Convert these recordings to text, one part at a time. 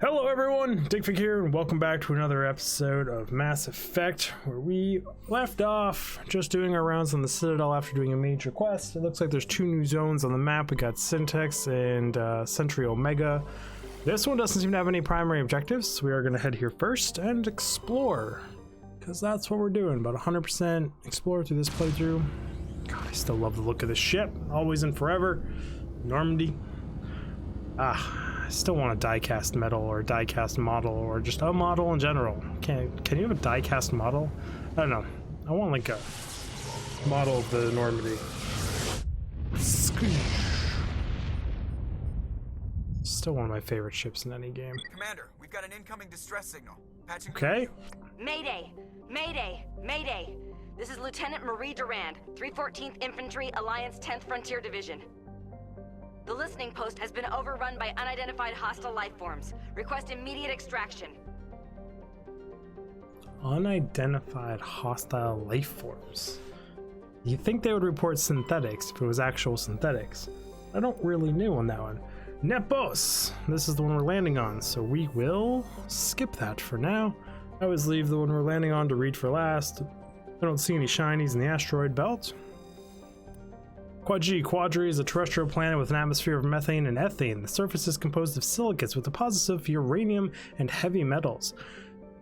Hello everyone, Dickfig here, and welcome back to another episode of Mass Effect, where we left off just doing our rounds on the Citadel after doing a major quest. It looks like there's two new zones on the map. We got Syntax and Sentry Omega. This one doesn't seem to have any primary objectives, so we are going to head here first and explore, because that's what we're doing, about 100% explore through this playthrough. God, I still love the look of this ship, always and forever. Normandy. I still want a die-cast metal or a die-cast model or just a model in general. Can you have a die-cast model? I don't know. I want like a model of the Normandy. Still one of my favorite ships in any game. Commander, we've got an incoming distress signal. Patching. Okay. Mayday! Mayday! Mayday! This is Lieutenant Marie Durand, 314th Infantry, Alliance 10th Frontier Division. The listening post has been overrun by unidentified hostile life forms. Request immediate extraction. Unidentified hostile life forms. You'd think they would report synthetics if it was actual synthetics. I don't really know on that one. Nepos! This is the one we're landing on, so we will skip that for now. I always leave the one we're landing on to read for last. I don't see any shinies in the asteroid belt. Quadri is a terrestrial planet with an atmosphere of methane and ethane. The surface is composed of silicates with deposits of uranium and heavy metals.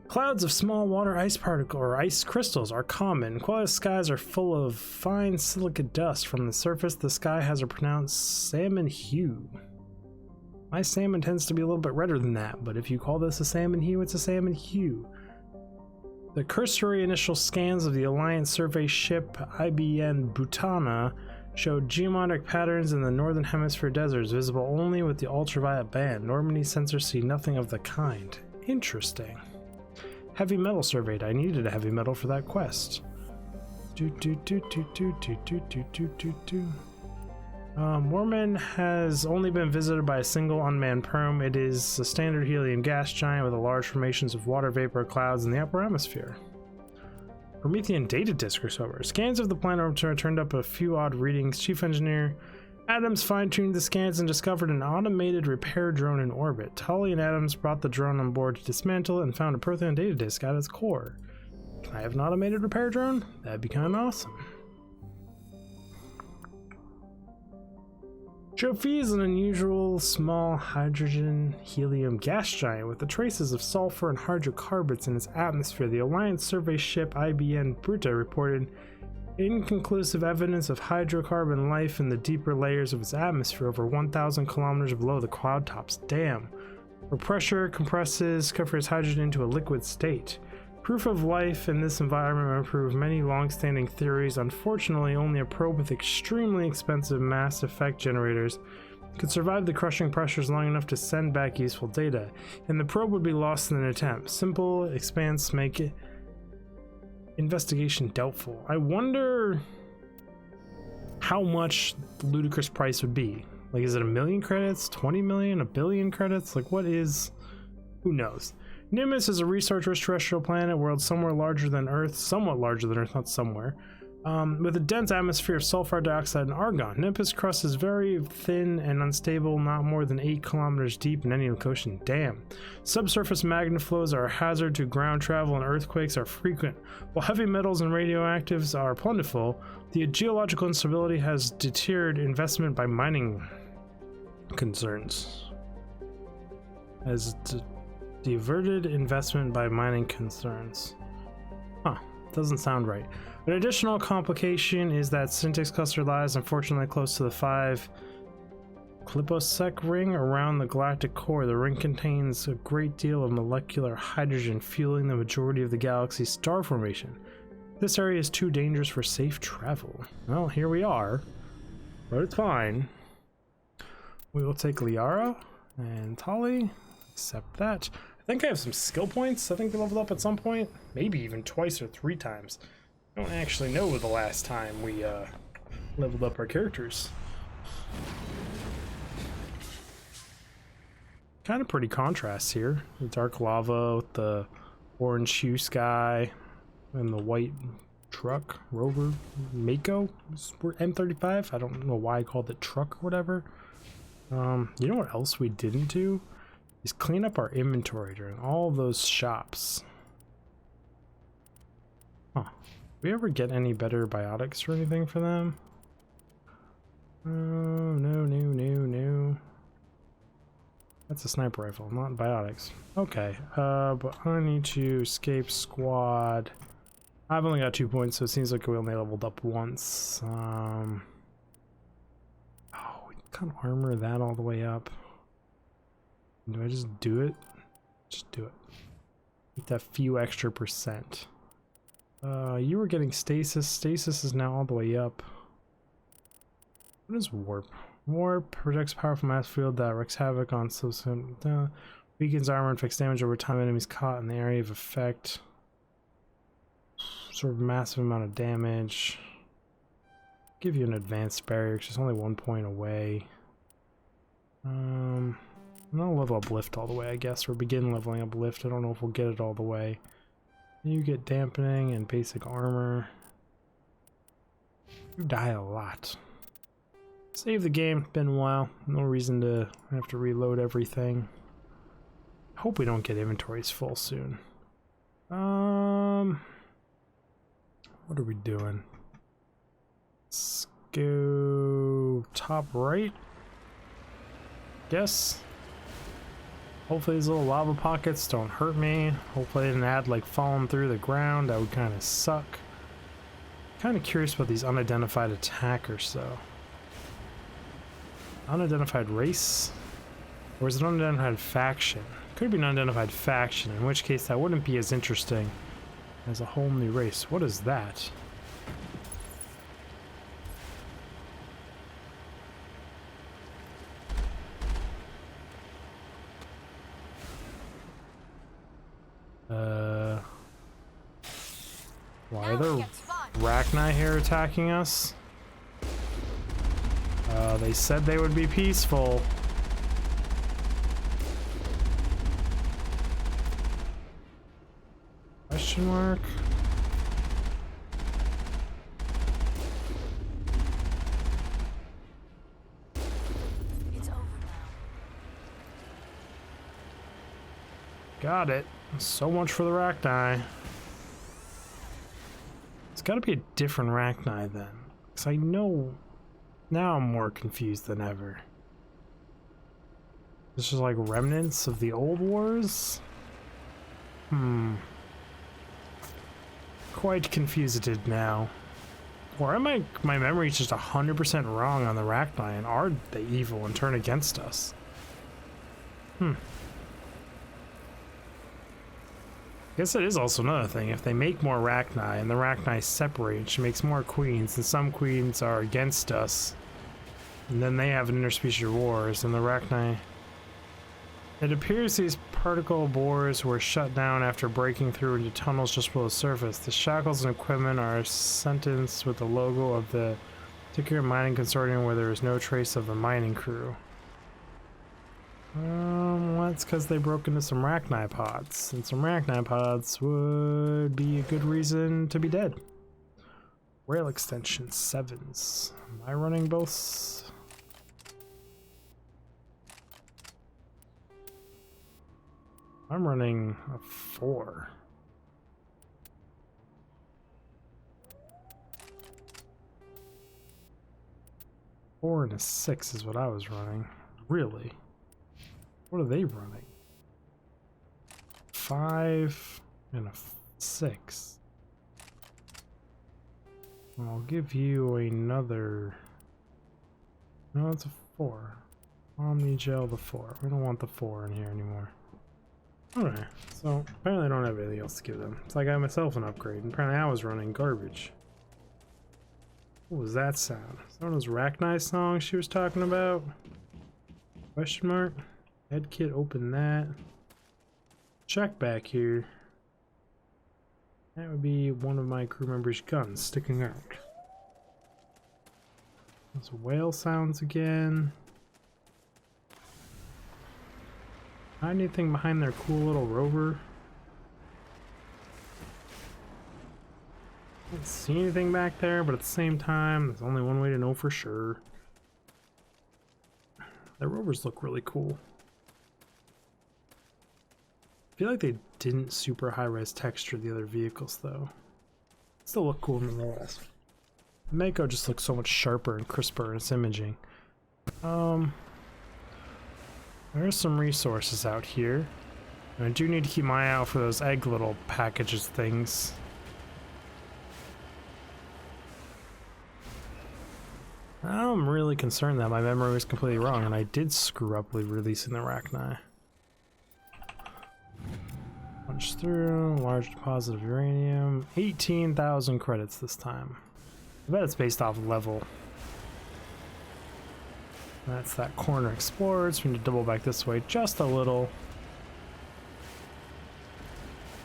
Clouds of small water ice particles or ice crystals are common. Quiet skies are full of fine silicate dust. From the surface, the sky has a pronounced salmon hue. My salmon tends to be a little bit redder than that, but if you call this a salmon hue, it's a salmon hue. The cursory initial scans of the Alliance survey ship IBN Butana showed geometric patterns in the northern hemisphere deserts, visible only with the ultraviolet band. Normandy sensors see nothing of the kind. Interesting. Heavy metal surveyed. I needed a heavy metal for that quest. Mormon has only been visited by a single unmanned probe. It is a standard helium gas giant with large formations of water vapor clouds in the upper atmosphere. Promethean data disk however. Scans of the planet turned up a few odd readings. Chief Engineer Adams fine-tuned the scans and discovered an automated repair drone in orbit. Tully and Adams brought the drone on board to dismantle it and found a Prothean data disk at its core. Can I have an automated repair drone? That'd be kind of awesome. Trophy is an unusual small hydrogen helium gas giant with the traces of sulfur and hydrocarbons in its atmosphere. The Alliance survey ship IBN Bruta reported inconclusive evidence of hydrocarbon life in the deeper layers of its atmosphere over 1,000 kilometers below the cloud tops. Damn. Where pressure converts hydrogen into a liquid state. Proof of life in this environment will prove many long-standing theories. Unfortunately, only a probe with extremely expensive Mass Effect generators could survive the crushing pressures long enough to send back useful data, and the probe would be lost in an attempt. Simple expanse make it investigation doubtful. I wonder how much the ludicrous price would be. Like, is it 1 million credits, 20 million, 1 billion credits? Like, what is... who knows? Nimbus is a research-rich terrestrial planet, world somewhat larger than Earth, not somewhere, with a dense atmosphere of sulfur dioxide and argon. Nimbus crust is very thin and unstable, not more than 8 kilometers deep in any location. Damn. Subsurface magma flows are a hazard to ground travel and earthquakes are frequent. While heavy metals and radioactives are plentiful, the geological instability has deterred investment by mining concerns. Diverted investment by mining concerns. Doesn't sound right. An additional complication is that Syntax cluster lies unfortunately close to the 5 Cliposec ring around the galactic core. The ring contains a great deal of molecular hydrogen, fueling the majority of the galaxy's star formation. This area is too dangerous for safe travel. Well, here we are, but it's fine. We will take Liara and Tali. Accept that. I think I have some skill points. I think we leveled up at some point, maybe even twice or 3 times. I don't actually know the last time we leveled up our characters. Kind of pretty contrast here. The dark lava with the orange hue sky and the white truck, rover, Mako, M35. I don't know why I called it truck or whatever. You know what else we didn't do? is clean up our inventory during all of those shops. Huh. Do we ever get any better biotics or anything for them? Oh, no. That's a sniper rifle, not biotics. Okay, but I need to escape squad. I've only got 2 points, so it seems like we only leveled up once. Oh, we can't armor that all the way up. Do I just do it? Just do it. Get that few extra percent. You were getting stasis. Stasis is now all the way up. What is warp? Warp projects powerful mass field that wreaks havoc on weakens armor and inflicts damage over time enemies caught in the area of effect. Sort of massive amount of damage. Give you an advanced barrier, which is only 1 point away. I'm gonna level up lift all the way, I guess, or begin leveling up lift. I don't know if we'll get it all the way. You get dampening and basic armor. You die a lot. Save the game, been a while. No reason to have to reload everything. Hope we don't get inventories full soon. What are we doing? Let's go top right. Guess. Hopefully these little lava pockets don't hurt me. Hopefully they didn't add like falling through the ground. That would kind of suck. Kind of curious about these unidentified attackers though. Unidentified race? Or is it unidentified faction? Could be an unidentified faction, in which case that wouldn't be as interesting as a whole new race. What is that? Why are there Rachni here attacking us? They said they would be peaceful. Question mark? It's over now. Got it. So much for the Rachni. It's gotta be a different Rachni then. Because I know... Now I'm more confused than ever. This is like remnants of the old wars? Quite confused now. Or am my memory's just 100% wrong on the Rachni and are they evil and turn against us? Guess it is also another thing. If they make more Rachni and the Rachni separate, she makes more queens, and some queens are against us. And then they have an interspecies wars, and the Rachni... It appears these particle bores were shut down after breaking through into tunnels just below the surface. The shackles and equipment are sentenced with the logo of the particular mining consortium where there is no trace of the mining crew. Well, that's because they broke into some Rachni pods, and some Rachni pods would be a good reason to be dead. Rail extension 7s. Am I running both? I'm running a 4. Four and a 6 is what I was running. Really? What are they running? 5 and a 6. I'll give you another... No, it's a 4. Omnigel the 4. We don't want the 4 in here anymore. Alright, so apparently I don't have anything else to give them. It's like I have myself an upgrade, and apparently I was running garbage. What was that sound? Is that one of those Rachni songs she was talking about? Question mark? Head kit, open that. Check back here. That would be one of my crew members' guns sticking out. Those whale sounds again. Anything behind their cool little rover? Can't see anything back there, but at the same time, there's only one way to know for sure. Their rovers look really cool. feel like they didn't super high-res texture the other vehicles, though. Still look cool nonetheless. Mako just looks so much sharper and crisper in its imaging. There's some resources out here. And I do need to keep my eye out for those egg little packages things. I'm really concerned that my memory was completely wrong and I did screw up releasing the Arachni. Punch through, large deposit of uranium, 18,000 credits this time. I bet it's based off level. That's that corner explored, so we need to double back this way just a little.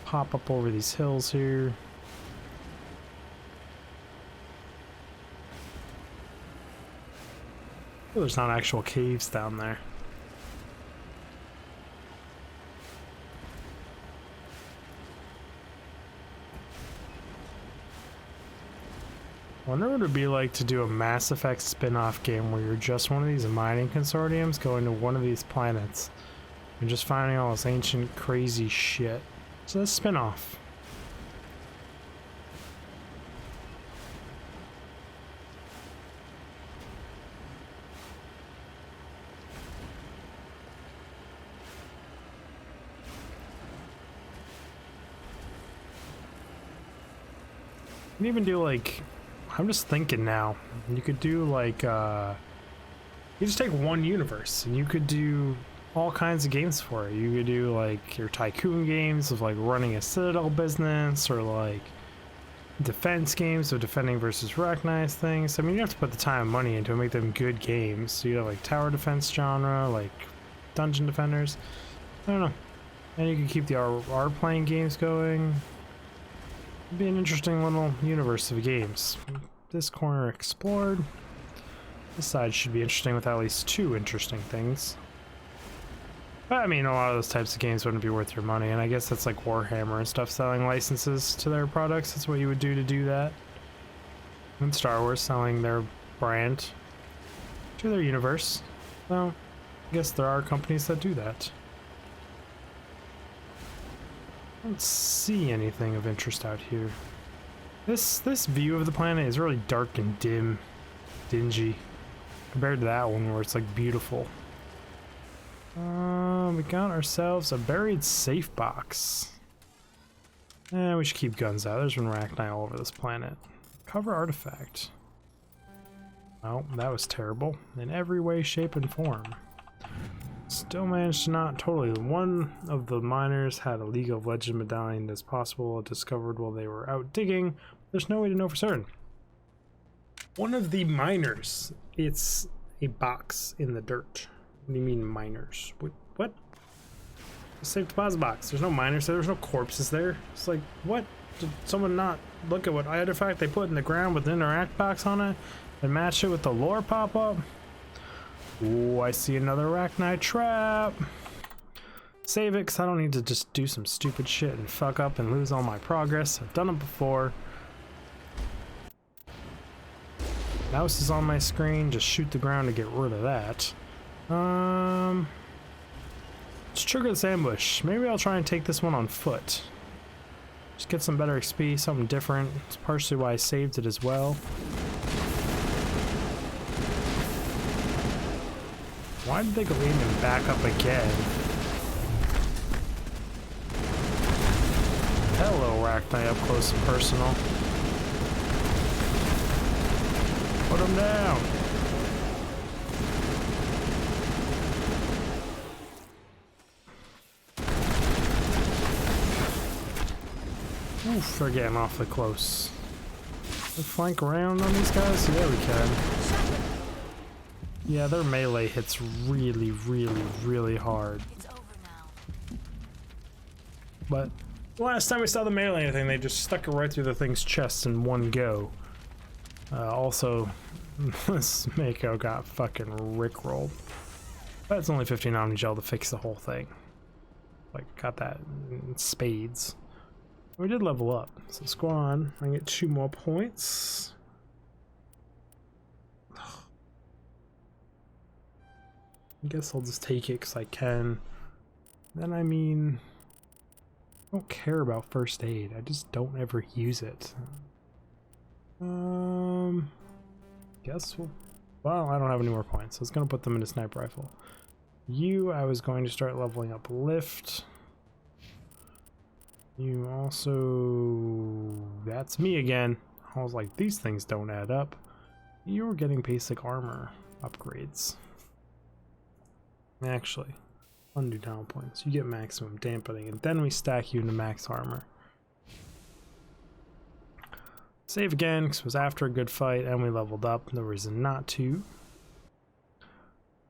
Pop up over these hills here. Oh, there's not actual caves down there. Wonder what it'd be like to do a Mass Effect spin-off game where you're just one of these mining consortiums going to one of these planets and just finding all this ancient crazy shit. So that's a spin-off. You can even do like, I'm just thinking now, you could do like, you just take one universe and you could do all kinds of games for it. You could do like your tycoon games of like running a citadel business, or like defense games of defending versus recognized things. I mean, you have to put the time and money into it, make them good games. So you have like tower defense genre, like dungeon defenders. I don't know. And you can keep the R playing games going. It'd be an interesting little universe of games. This corner explored. This side should be interesting with at least 2 interesting things. But I mean, a lot of those types of games wouldn't be worth your money, and I guess that's like Warhammer and stuff selling licenses to their products. That's what you would do to do that. And Star Wars selling their brand to their universe. So, I guess there are companies that do that. I don't see anything of interest out here. This view of the planet is really dark and dim, dingy, compared to that one where it's like beautiful. We got ourselves a buried safe box. We should keep guns out. There's been Arachni all over this planet. Cover artifact. Oh, that was terrible in every way, shape, and form. Still managed to not totally. One of the miners had a League of Legends medallion as possible, discovered while they were out digging. There's no way to know for certain. One of the miners. It's a box in the dirt. What do you mean miners? What? A safe deposit box. There's no miners there. There's no corpses there. It's like, what? Did someone not look at what artifact they put in the ground with the interact box on it and match it with the lore pop-up? Oh, I see another Arachni trap. Save it, because I don't need to just do some stupid shit and fuck up and lose all my progress. I've done it before. Mouse is on my screen. Just shoot the ground to get rid of that. Let's trigger this ambush. Maybe I'll try and take this one on foot. Just get some better XP, something different. It's partially why I saved it as well. Why did they go in and back up again? Hello, Arachni, up close and personal. Put him down. Oof, they're getting awfully close. Can we flank around on these guys? Yeah, we can. Yeah, their melee hits really, really, really hard. It's over now. But last time we saw the melee thing, they just stuck it right through the thing's chest in one go. Also, this Mako got fucking rickrolled. But it's only 15 Omni Gel to fix the whole thing. Like, got that in spades. We did level up, so let's go on. I get 2 more points. I guess I'll just take it because I can. Then I mean, I don't care about first aid. I just don't ever use it. Guess well, I don't have any more points, so I was gonna put them in a sniper rifle. You, I was going to start leveling up lift. You also, that's me again. I was like, these things don't add up. You're getting basic armor upgrades. Actually, undo down points. You get maximum dampening, and then we stack you into max armor. Save again, because it was after a good fight, and we leveled up. No reason not to.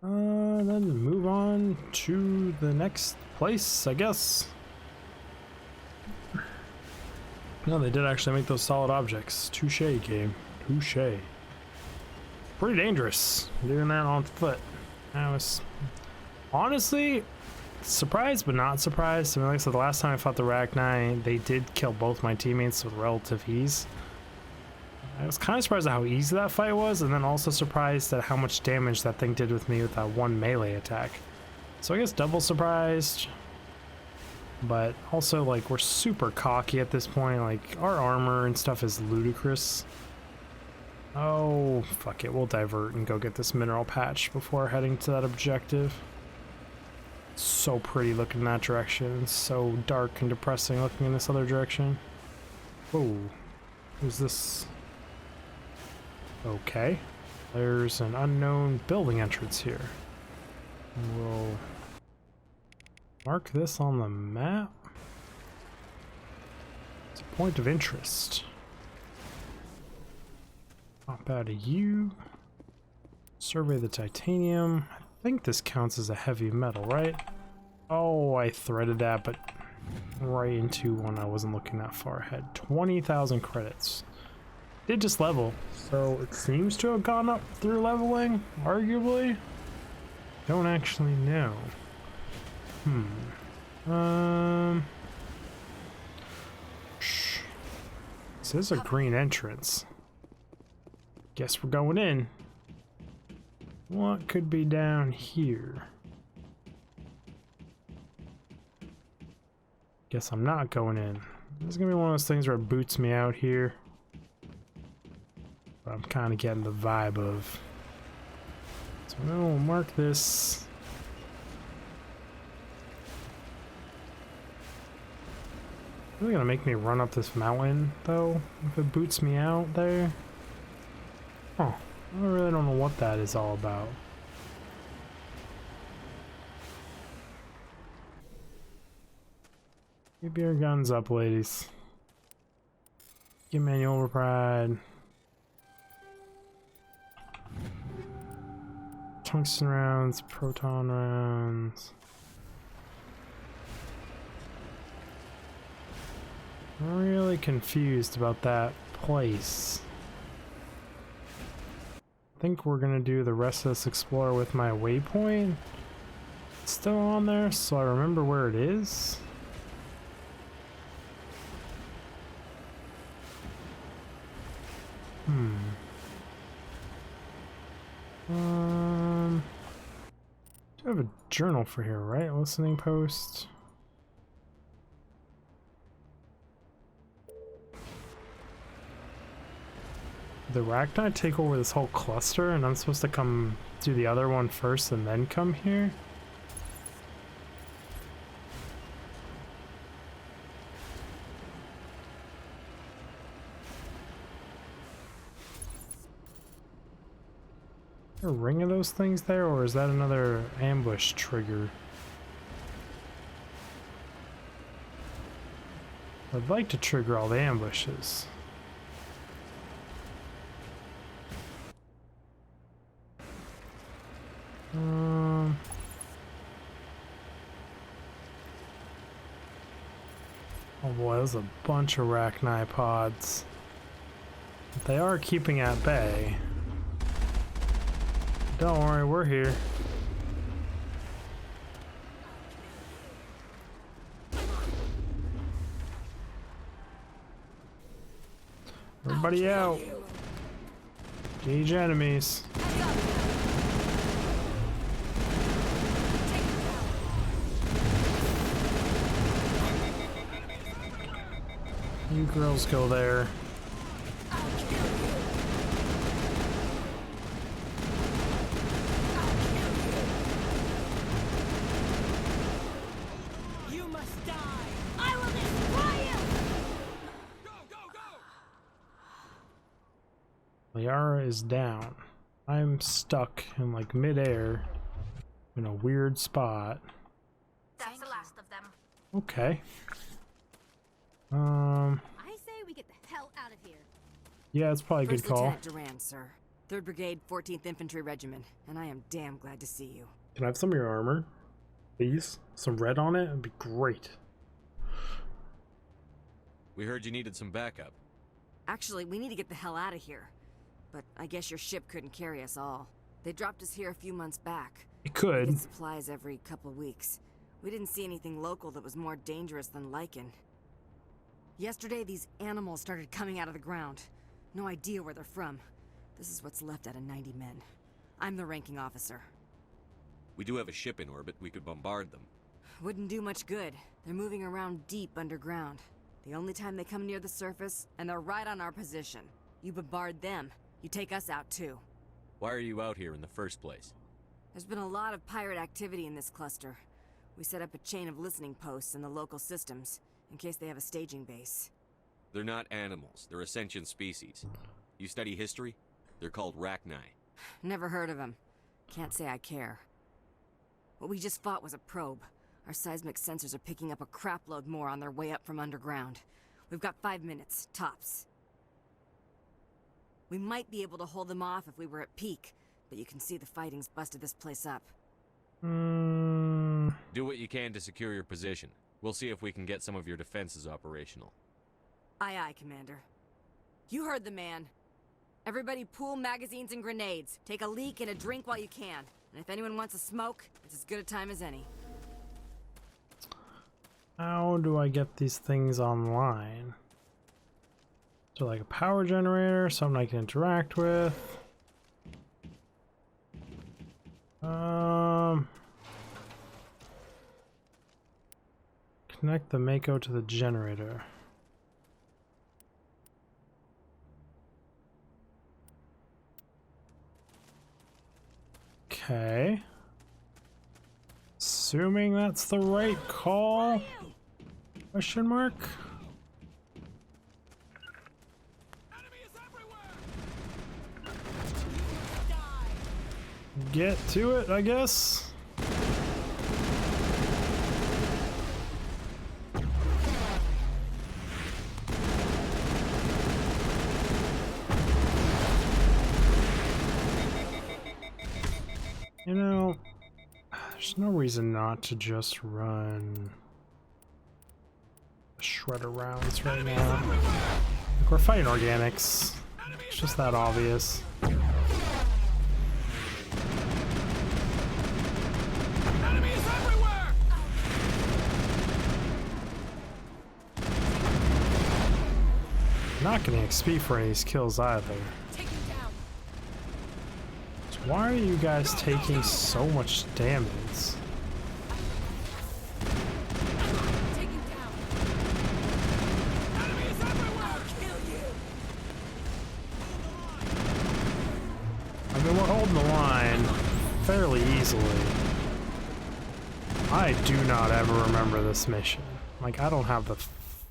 Then move on to the next place, I guess. No, they did actually make those solid objects. Touche, game. Touche. Pretty dangerous doing that on foot. I was honestly surprised, but not surprised. I mean, like I said, the last time I fought the Rachni, they did kill both my teammates with relative ease. I was kind of surprised at how easy that fight was, and then also surprised at how much damage that thing did with me with that one melee attack. So I guess double surprised. But also, like, we're super cocky at this point. Like, our armor and stuff is ludicrous. Oh, fuck it. We'll divert and go get this mineral patch before heading to that objective. It's so pretty looking in that direction. It's so dark and depressing looking in this other direction. Whoa. Who's this? Okay. There's an unknown building entrance here. We'll mark this on the map. It's a point of interest. Pop out of you. Survey the titanium. I think this counts as a heavy metal, right? Oh, I threaded that, but right into one I wasn't looking that far ahead. 20,000 credits. Did just level, so it seems to have gone up through leveling, arguably. Don't actually know. This is a green entrance. Guess we're going in. What could be down here? Guess I'm not going in. This is gonna be one of those things where it boots me out here. But I'm kind of getting the vibe of. So we'll mark this. Really gonna make me run up this mountain though, if it boots me out there. Huh. I really don't know what that is all about. Keep your guns up, ladies. Get manual override. Tungsten rounds, proton rounds. I'm really confused about that place. I think we're gonna do the rest of this explore with my waypoint. It's still on there, so I remember where it is. Do have a journal for here, right? Listening post. The Rachni take over this whole cluster, and I'm supposed to come do the other one first and then come here? A ring of those things there, or is that another ambush trigger? I'd like to trigger all the ambushes. Oh boy, there's a bunch of Rachni pods. But they are keeping at bay. Don't worry, we're here. Everybody out. Engage enemies. You girls go there. You must die. I will destroy you. Liara is down. I'm stuck in like midair in a weird spot. That's the last of them. Okay. I say we get the hell out of here. Yeah, it's probably a good First call. Lieutenant Durand, sir. 3rd Brigade, 14th Infantry Regiment, and I am damn glad to see you. Can I have some of your armor? Please? Some red on it? It'd be great. We heard you needed some backup. Actually, we need to get the hell out of here. But I guess your ship couldn't carry us all. They dropped us here a few months back. It We could. get supplies every couple weeks. We didn't see anything local that was more dangerous than lichen. Yesterday, these animals started coming out of the ground. No idea where they're from. This is what's left out of 90 men. I'm the ranking officer. We do have a ship in orbit. We could bombard them. Wouldn't do much good. They're moving around deep underground. The only time they come near the surface, and they're right on our position. You bombard them, you take us out too. Why are you out here in the first place? There's been a lot of pirate activity in this cluster. We set up a chain of listening posts in the local systems, in case they have a staging base. They're not animals. They're a sentient species. You study history? They're called Rachni. Never heard of them. Can't say I care. What we just fought was a probe. Our seismic sensors are picking up a crapload more on their way up from underground. We've got 5 minutes, tops. We might be able to hold them off if we were at peak, but you can see the fighting's busted this place up. Do what you can to secure your position. We'll see if we can get some of your defenses operational. Aye, aye, Commander. You heard the man. Everybody pool magazines and grenades. Take a leak and a drink while you can. And if anyone wants a smoke, it's as good a time as any. How do I get these things online? So like a power generator, something I can interact with. Connect the Mako to the generator. Okay. Assuming that's the right call? Question mark? Get to it, I guess. You know, there's no reason not to just run shredder rounds right now. Like, we're fighting organics. It's just that obvious. Not getting XP for any of these kills either. So why are you guys taking so much damage? I mean, we're holding the line fairly easily. I do not ever remember this mission. Like, I don't have the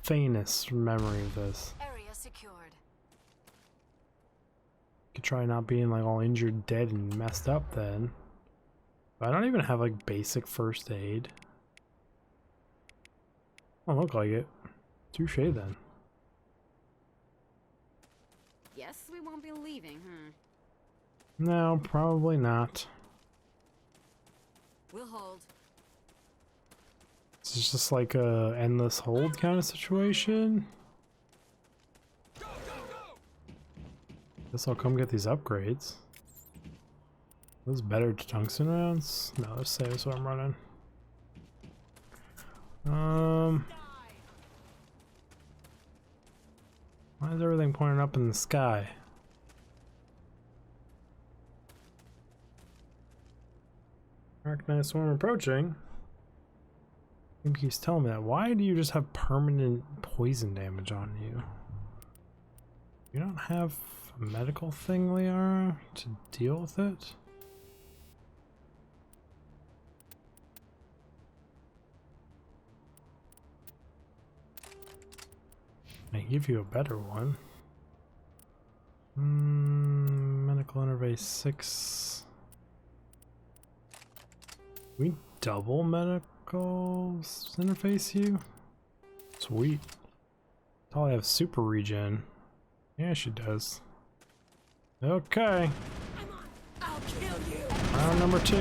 faintest memory of this. Area secured. Could try not being like all injured, dead, and messed up then. But I don't even have like basic first aid. Don't look like it. Touche then. Yes, we won't be leaving, No, probably not. We'll hold. This is just like a endless hold kind of situation. Guess I'll come get these upgrades. Those better tungsten rounds? No, let's say that's what I'm running. Why is everything pointing up in the sky? Dark Knight Swarm approaching. He keeps telling me that. Why do you just have permanent poison damage on you? You don't have a medical thing, Liara, to deal with it? I give you a better one. Medical interface 6. We double medical interface you? Sweet. Oh, I have super regen. Yeah, she does. Okay. I'll kill you. Round number 2.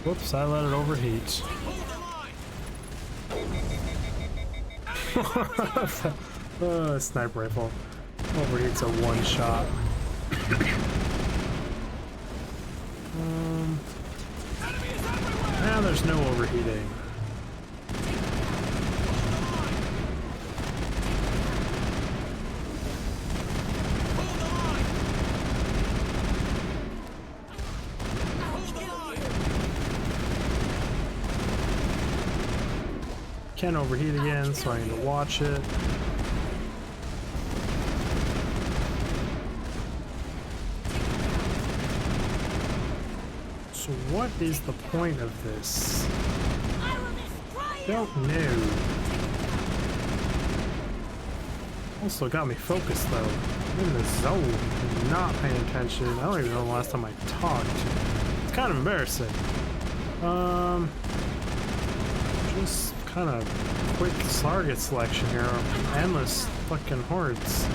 Whoops, I let it overheat. Sniper rifle. Overheats a one shot. Now there's no overheating. Can overheat again, so I need to watch it. So what is the point of this? Don't know. Also got me focused though. I'm in the zone, not paying attention. I don't even know the last time I talked. It's kind of embarrassing. Just kind of quick target selection here. Endless fucking hordes.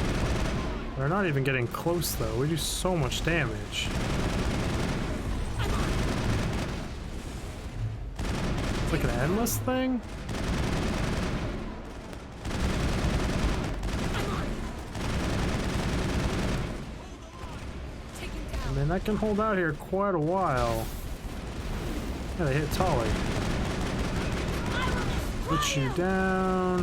They're not even getting close though. We do so much damage. It's like an endless thing? I mean, I can hold out here quite a while. Yeah, they hit Tolly. Put you down.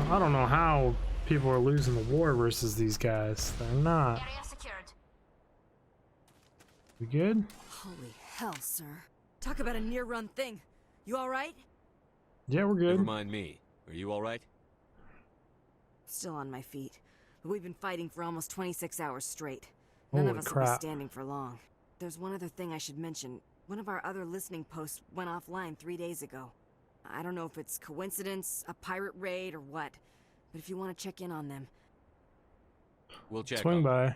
I don't know how people are losing the war versus these guys. They're not. Area secured. We good? Holy hell, sir. Talk about a near-run thing. You alright? Yeah, we're good. Never mind me. Are you alright? Still on my feet. But we've been fighting for almost 26 hours straight. None of Holy us will crap. be standing for long. There's one other thing I should mention. One of our other listening posts went offline 3 days ago. I don't know if it's coincidence, a pirate raid, or what. But if you want to check in on them. We'll check Swing on them. by.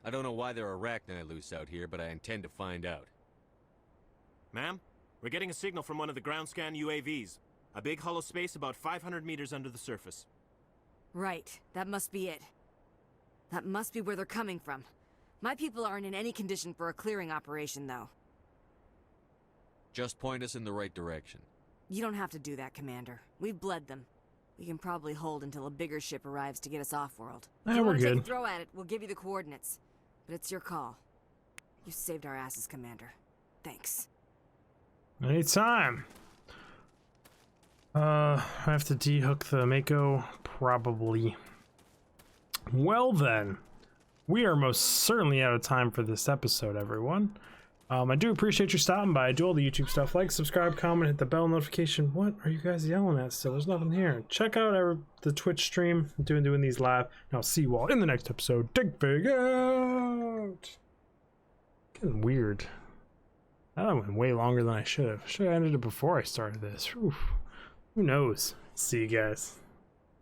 I don't know why there are arachni loose out here, but I intend to find out. Ma'am, we're getting a signal from one of the ground scan UAVs. A big hollow space about 500 meters under the surface. Right, that must be it. That must be where they're coming from. My people aren't in any condition for a clearing operation, though. Just point us in the right direction. You don't have to do that, Commander. We've bled them. We can probably hold until a bigger ship arrives to get us off-world. If you We're want to take a good. throw at it, we'll give you the coordinates. But it's your call. You saved our asses, Commander. Thanks. Anytime. I have to dehook the Mako? Probably. Well then, we are most certainly out of time for this episode, everyone. I do appreciate you stopping by. Do all the YouTube stuff. Like, subscribe, comment, hit the bell notification. What are you guys yelling at still? There's nothing here. Check out the Twitch stream. I'm doing these live. And I'll see you all in the next episode. Dig Big out! Getting weird. That went way longer than I should have. Should have ended it before I started this. Oof. Who knows? See you guys.